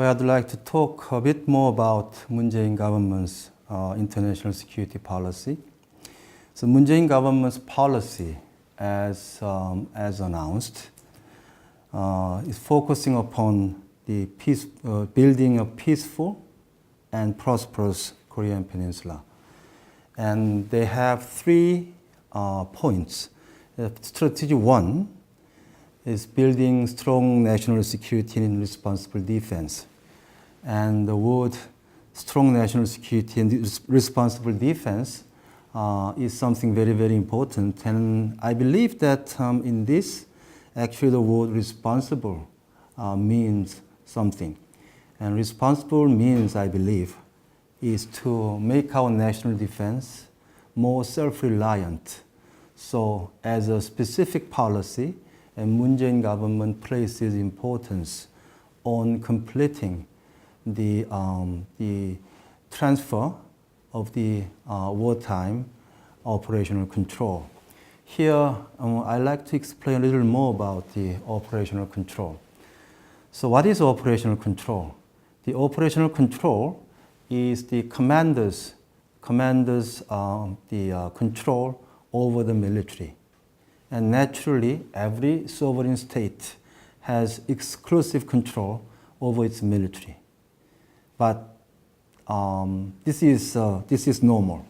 Today I'd like to talk a bit more about Moon Jae-in government's international security policy. So Moon Jae-in government's policy, as announced, is focusing upon the building a peaceful and prosperous Korean Peninsula. And they have 3 points. Strategy 1 is building strong national security and responsible defense. And the word strong national security and responsible defense is something very, very important. And I believe that in this, actually the word responsible means something. And responsible means, I believe, is to make our national defense more self-reliant. So as a specific policy, and Moon Jae-in government places importance on completing the transfer of the wartime operational control. Here, I'd like to explain a little more about the operational control. So what is operational control? The operational control is the commander's control over the military. And naturally, every sovereign state has exclusive control over its military. But this is normal.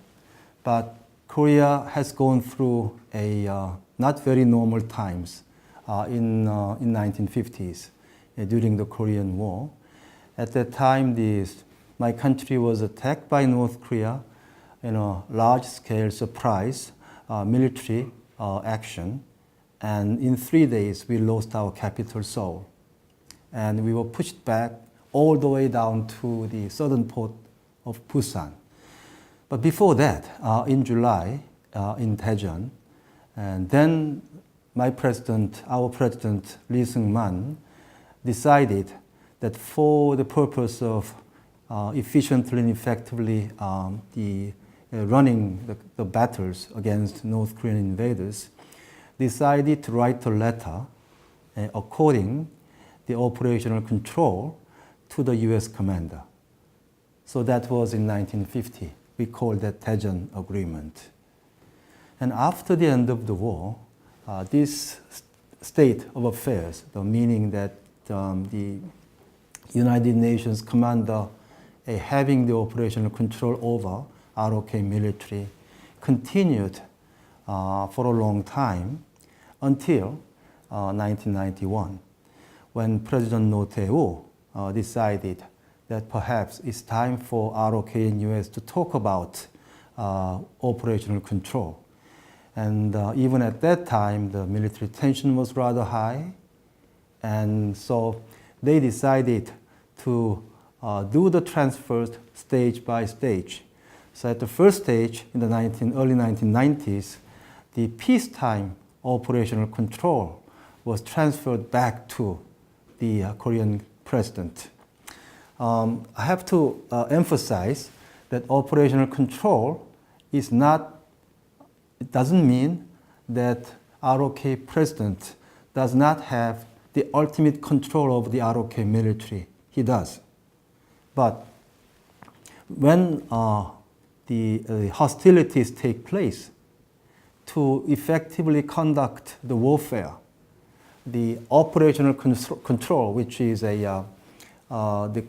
But Korea has gone through a not very normal times in 1950s during the Korean War. At that time, my country was attacked by North Korea in a large-scale surprise military action, and in 3 days we lost our capital, Seoul, and we were pushed back all the way down to the southern port of Busan. But before that, in July, in Daejeon, and then our president Lee Seung-man decided that for the purpose of efficiently and effectively running the battles against North Korean invaders, decided to write a letter according the operational control to the U.S. commander. So that was in 1950. We called that Daejeon Agreement. And after the end of the war, this state of affairs, the meaning that the United Nations commander having the operational control over ROK military continued for a long time until 1991, when President Roh Tae-woo decided that perhaps it's time for ROK and US to talk about operational control. And even at that time, the military tension was rather high, and so they decided to do the transfers stage by stage. So at the first stage, in the early 1990s, the peacetime operational control was transferred back to the Korean president. I have to emphasize that operational control doesn't mean that ROK president does not have the ultimate control over the ROK military. He does. But when the hostilities take place, to effectively conduct the warfare, the operational control, which is the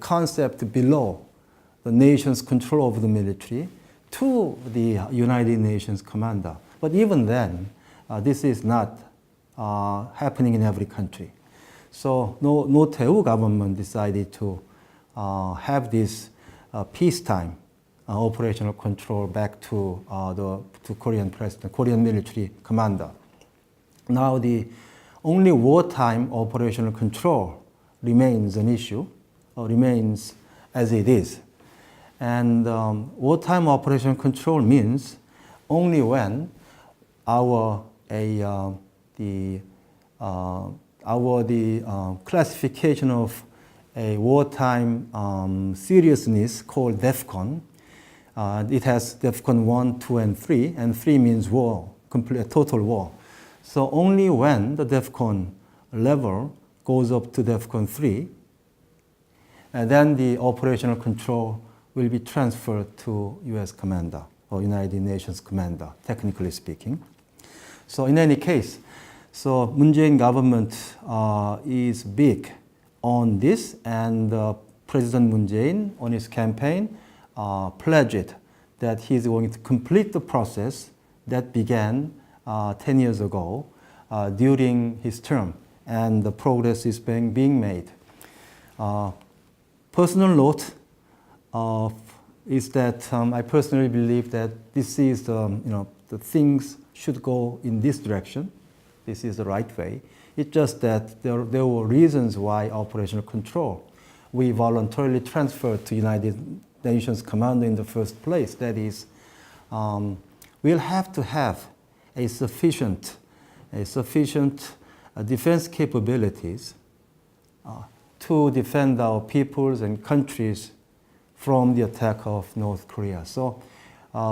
concept below the nation's control over the military, to the United Nations commander. But even then, this is not happening in every country. So Roh Tae-woo government decided to have this peacetime operational control back to Korean president, Korean military commander. Now the only wartime operational control remains an issue, or remains as it is. And wartime operational control means only when our classification of a wartime seriousness called DEFCON. It has DEFCON 1, 2, and 3, and 3 means war, complete, total war. So only when the DEFCON level goes up to DEFCON 3, and then the operational control will be transferred to US commander or United Nations commander, technically speaking. So in any case, so Moon Jae-in government is big on this, and President Moon Jae-in on his campaign pledged that he is going to complete the process that began 10 years ago during his term, and the progress is being made. Personal note is that I personally believe that this is the things should go in this direction. This is the right way. It's just that there were reasons why operational control we voluntarily transferred to United Nations Commander in the first place. That is, we'll have to have a sufficient defense capabilities to defend our peoples and countries from the attack of North Korea. So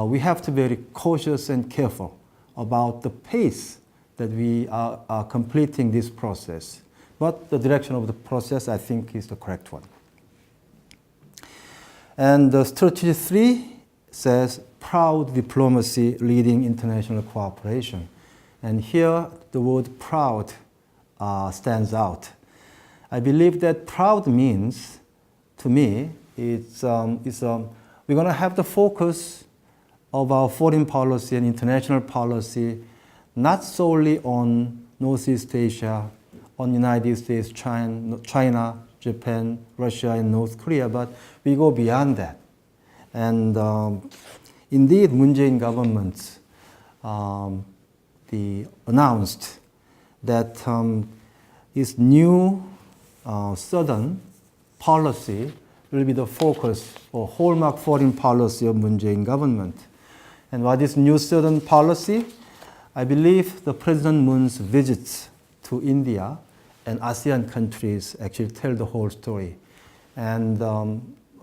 we have to be very cautious and careful about the pace that we are completing this process. But the direction of the process, I think, is the correct one. And the strategy 3 says proud diplomacy leading international cooperation. And here the word proud stands out. I believe that proud means, to me, we're going to have the focus of our foreign policy and international policy not solely on Northeast Asia, on United States, China, Japan, Russia, and North Korea, but we go beyond that. And indeed, Moon Jae-in government announced that its new southern policy will be the focus or hallmark foreign policy of Moon Jae-in government. And what is new southern policy? I believe the President Moon's visits to India and ASEAN countries actually tell the whole story. And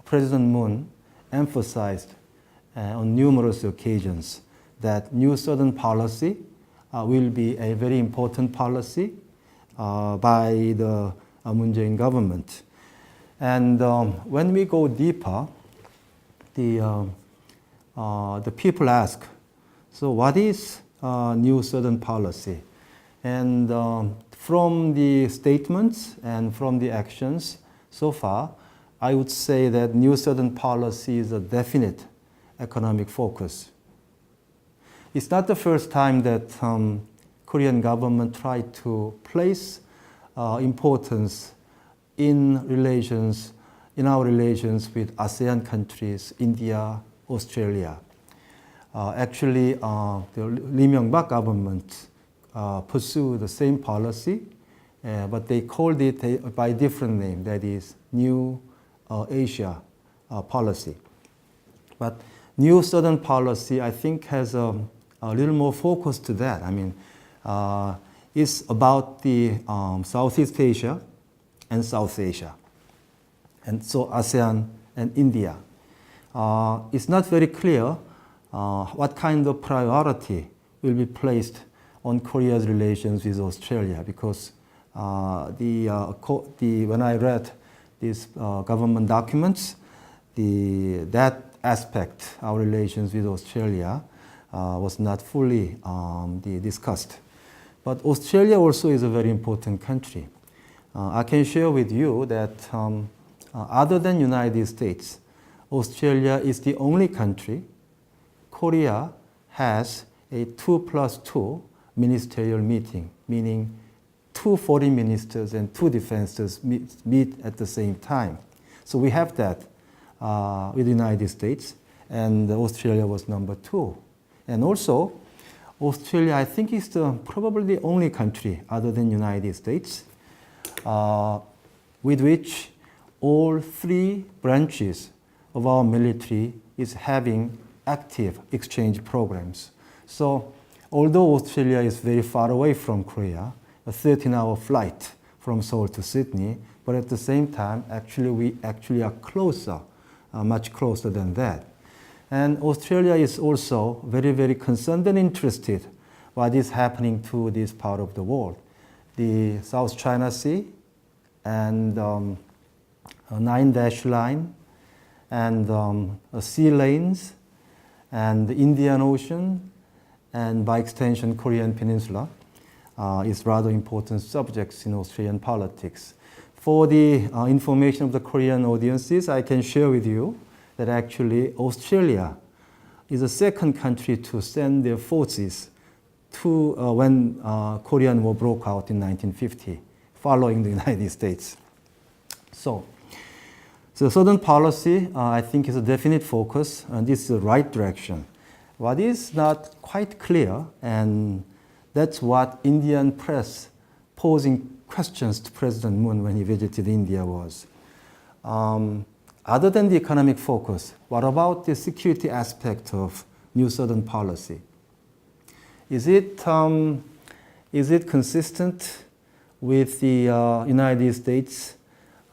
President Moon emphasized on numerous occasions that new southern policy will be a very important policy by the Moon Jae-in government. And when we go deeper, the people ask, so what is new southern policy? And from the statements and from the actions so far, I would say that new southern policy is a definite economic focus. It's not the first time that Korean government tried to place importance in our relations with ASEAN countries, India, Australia. Actually, the Lee Myung-bak government pursued the same policy, but they called it by a different name, that is New Asia policy. But New Southern policy, I think, has a little more focus to that. I mean, it's about the Southeast Asia and South Asia, and so ASEAN and India. It's not very clear what kind of priority will be placed on Korea's relations with Australia, because when I read these government documents, that aspect, our relations with Australia, was not fully discussed. But Australia also is a very important country. I can share with you that other than United States, Australia is the only country Korea has a 2+2 ministerial meeting, meaning 2 foreign ministers and 2 defense ministers meet at the same time. So we have that with the United States, and Australia was number 2. And also, Australia, I think, is probably the only country other than United States with which all 3 branches of our military is having active exchange programs. So although Australia is very far away from Korea, a 13-hour flight from Seoul to Sydney, but at the same time, we actually are closer, much closer than that. And Australia is also very, very concerned and interested what is happening to this part of the world. The South China Sea and a 9-dash line, and sea lanes, and the Indian Ocean, and by extension Korean Peninsula is rather important subjects in Australian politics. For the information of the Korean audiences, I can share with you that actually Australia is the second country to send their forces to when Korean War broke out in 1950, following the United States. So Southern policy, I think, is a definite focus, and this is the right direction. What is not quite clear, and that's what Indian press posing questions to President Moon when he visited India was, other than the economic focus, what about the security aspect of new Southern policy? Is it consistent with the United States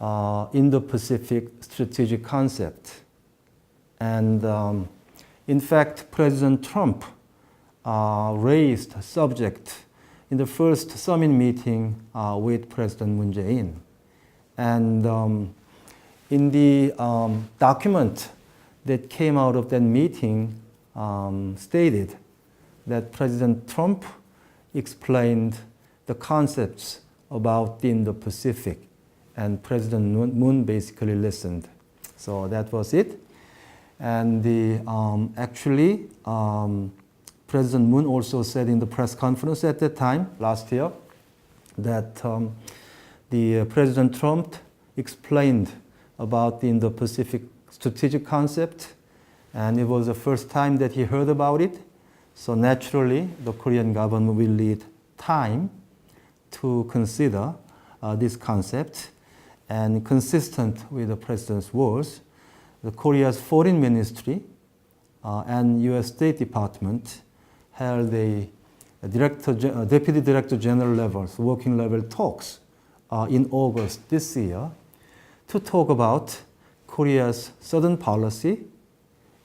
Indo-Pacific strategic concept? And in fact, President Trump raised a subject in the first summit meeting with President Moon Jae-in. And in the document that came out of that meeting stated that President Trump explained the concepts about the Indo-Pacific, and President Moon basically listened. So that was it. And actually, President Moon also said in the press conference at that time, last year, that the President Trump explained about the Indo-Pacific strategic concept, and it was the first time that he heard about it. So naturally, the Korean government will need time to consider this concept. And consistent with the President's words, the Korea's Foreign Ministry and U.S. State Department held a Deputy Director General levels, working level talks in August this year to talk about Korea's Southern policy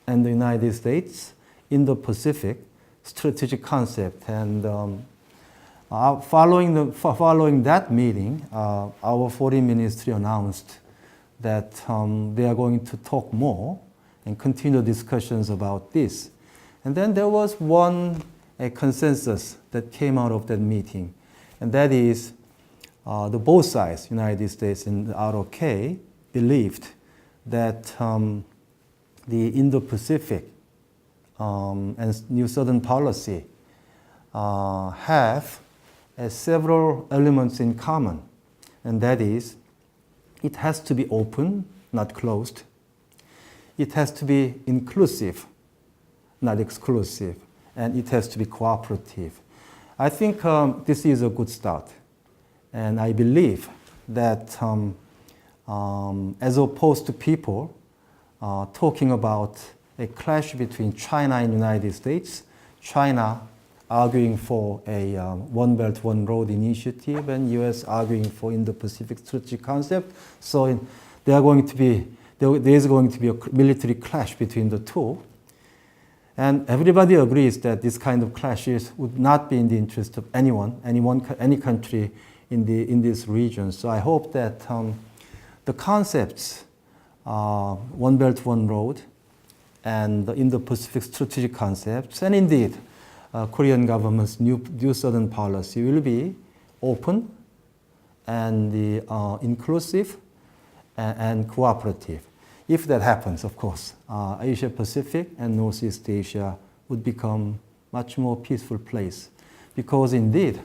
and the United States Indo-Pacific strategic concept. And following that meeting, our Foreign Ministry announced that they are going to talk more and continue discussions about this. And then there was a consensus that came out of that meeting, and that is the both sides, United States and the ROK, believed that the Indo-Pacific and New Southern policy have several elements in common, and that is it has to be open, not closed. It has to be inclusive, not exclusive, and it has to be cooperative. I think this is a good start, and I believe that as opposed to people talking about a clash between China and United States, China arguing for a One Belt, One Road initiative, and U.S. arguing for Indo-Pacific strategic concept. So there is going to be a military clash between the two. And everybody agrees that this kind of clashes would not be in the interest of any country in this region. So I hope that the concepts, One Belt, One Road, and the Indo-Pacific strategic concepts, and indeed Korean government's new Southern policy will be open and inclusive and cooperative. If that happens, of course, Asia Pacific and Northeast Asia would become much more peaceful place, because indeed,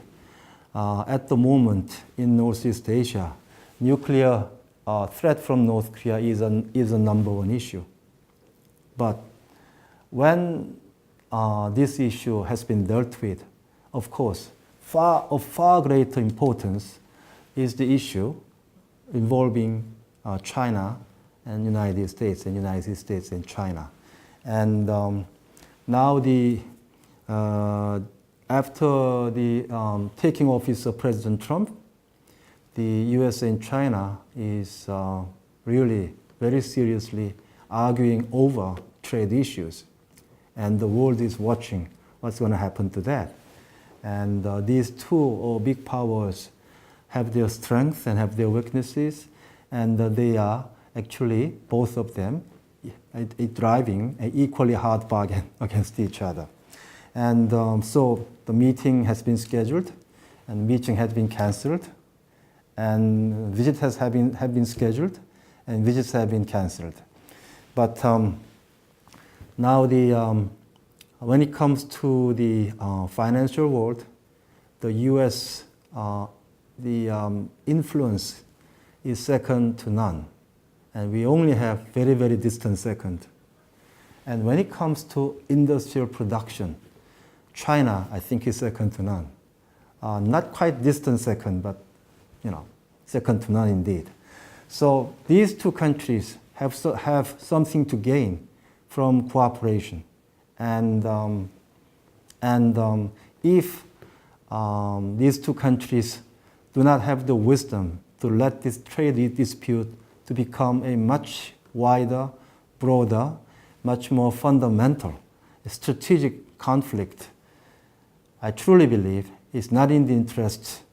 at the moment in Northeast Asia, nuclear threat from North Korea is a number one issue. But when this issue has been dealt with, of course, of far greater importance is the issue involving China and United States and China. And now after the taking office of President Trump, the US and China is really very seriously arguing over trade issues. And the world is watching what's going to happen to that. And these two big powers have their strengths and have their weaknesses, and they are actually both of them driving an equally hard bargain against each other. And so the meeting has been scheduled, and meeting has been cancelled, and visits have been scheduled, and visits have been cancelled. But now when it comes to the financial world, the U.S. Influence is second to none, and we only have very, very distant second. And when it comes to industrial production, China, I think, is second to none. Not quite distant second, but second to none indeed. So these two countries have something to gain from cooperation, and if these two countries do not have the wisdom to let this trade dispute to become a much wider, broader, much more fundamental, strategic conflict, I truly believe it's not in the interest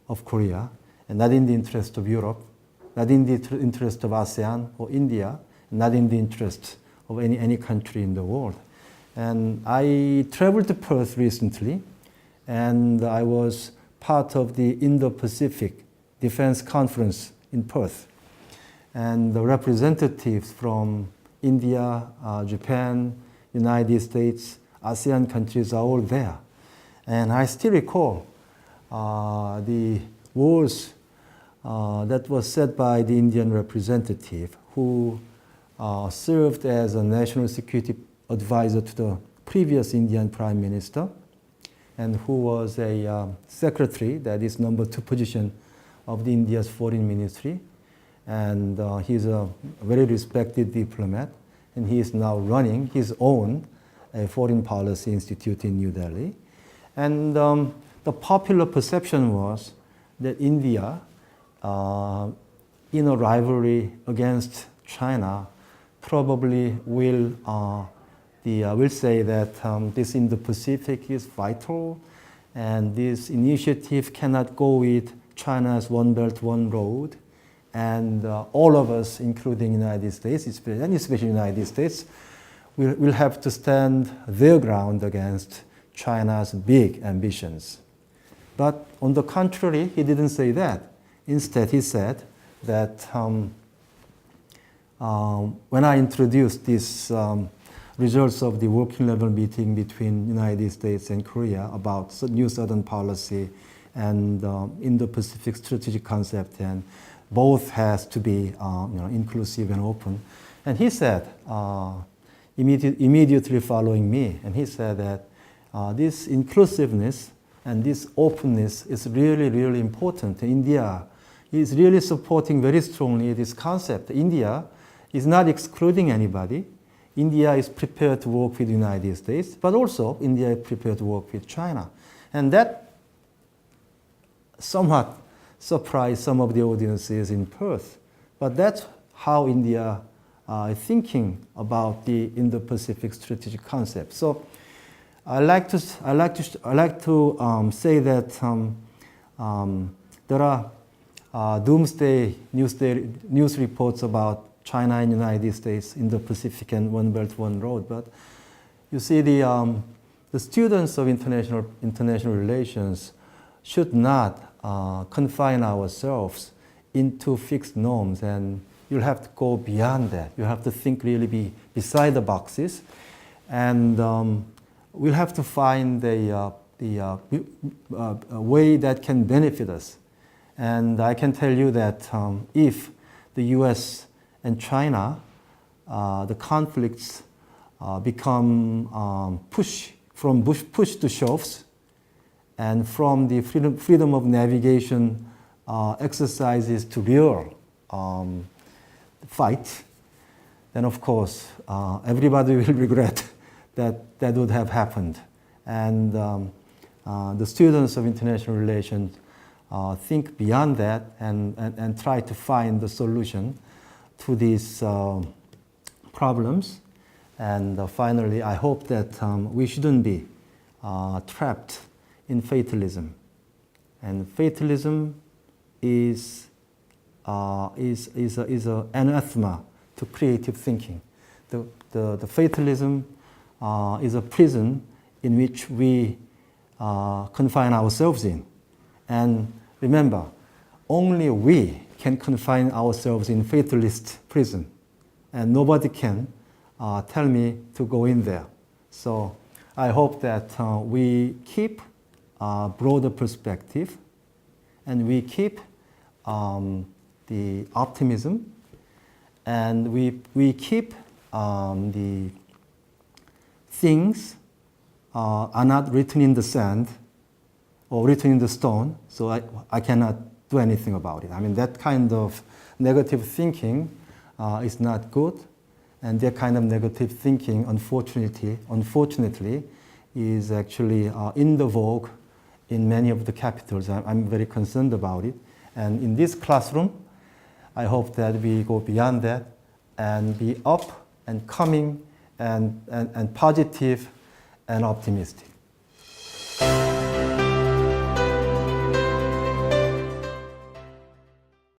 of Korea, and not in the interest of Europe, not in the interest of ASEAN or India, not in the interest of any country in the world. And I traveled to Perth recently, and I was part of the Indo-Pacific Defense Conference in Perth. And the representatives from India, Japan, United States, ASEAN countries are all there. And I still recall the words that was said by the Indian representative who served as a national security advisor to the previous Indian Prime Minister, and who was a secretary, that is number 2 position of the India's foreign ministry. And he's a very respected diplomat, and he is now running his own foreign policy institute in New Delhi. And the popular perception was that India, in a rivalry against China, probably will say that this Indo-Pacific is vital, and this initiative cannot go with China's One Belt, One Road, and all of us, including the United States, especially the United States, will have to stand their ground against China's big ambitions. But on the contrary, he didn't say that. Instead, he said that when I introduced these results of the working level meeting between United States and Korea about new Southern policy and Indo-Pacific strategic concept, and both has to be inclusive and open. And he said, immediately following me, and he said that this inclusiveness and this openness is really, really important. India is really supporting very strongly this concept. India is not excluding anybody. India is prepared to work with the United States, but also India is prepared to work with China. And that somewhat surprised some of the audiences in Perth. But that's how India is thinking about the Indo-Pacific strategic concept. So I like to say that there are doomsday news reports about China and United States in the Pacific and One Belt, One Road. But you see, the students of international relations should not confine ourselves into fixed norms, and you'll have to go beyond that. You have to think really beside the boxes, and we'll have to find a way that can benefit us. And I can tell you that if the U.S. and China, the conflicts become push to shoves, and from the freedom of navigation exercises to real fight, then of course everybody will regret that would have happened. And the students of international relations think beyond that and try to find the solution to these problems. And finally, I hope that we shouldn't be trapped in fatalism. And fatalism is is anathema to creative thinking. The fatalism is a prison in which we confine ourselves in. And remember, only we can confine ourselves in fatalist prison, and nobody can tell me to go in there. So I hope that we keep a broader perspective, and we keep the optimism, and we keep the things are not written in the sand or written in the stone, so I cannot do anything about it. I mean, that kind of negative thinking is not good, and that kind of negative thinking, unfortunately, is actually in the vogue in many of the capitals. I'm very concerned about it. And in this classroom, I hope that we go beyond that and be up and coming and positive and optimistic.